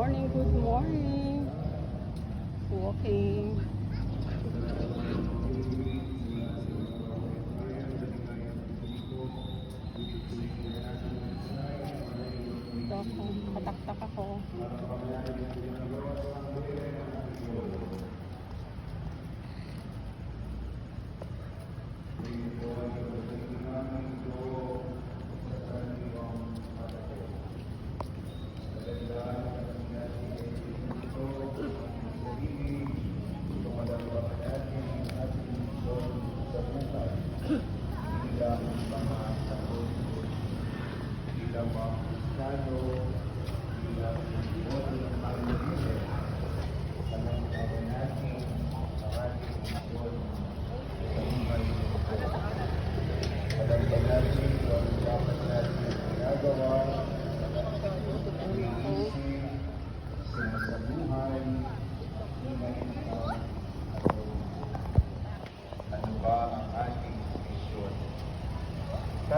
morning, good morning. Walking. Ito ako, kataktak ako.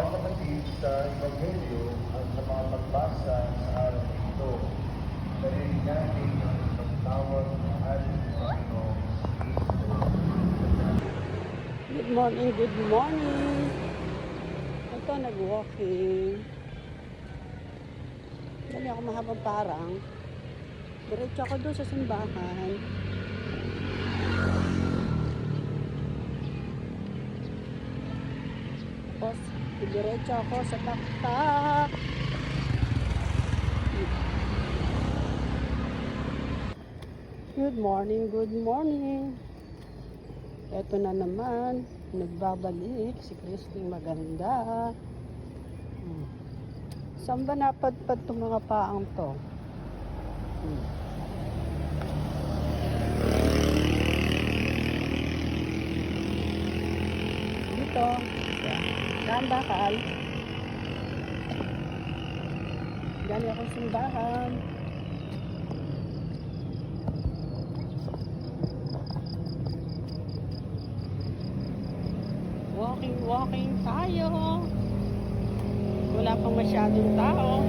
Kapatid sa Ebanghelyo at sa mga pagbasa sa araw na ito, sarili natin ang pagtawag ng ating Panginoong Kristo. Good morning, good morning. Ito, nag-walking. Dali ako mahabang parang. Diretso ako doon sa simbahan. Tapos, diretso ako sa taktak. Good morning, good morning. Ito na naman, nagbabalik si Christine maganda. Saan ba napadpad itong mga paang to? Dito. Saan bakal? Galing akong simbahan. Walking tayo. Wala pang masyadong tao.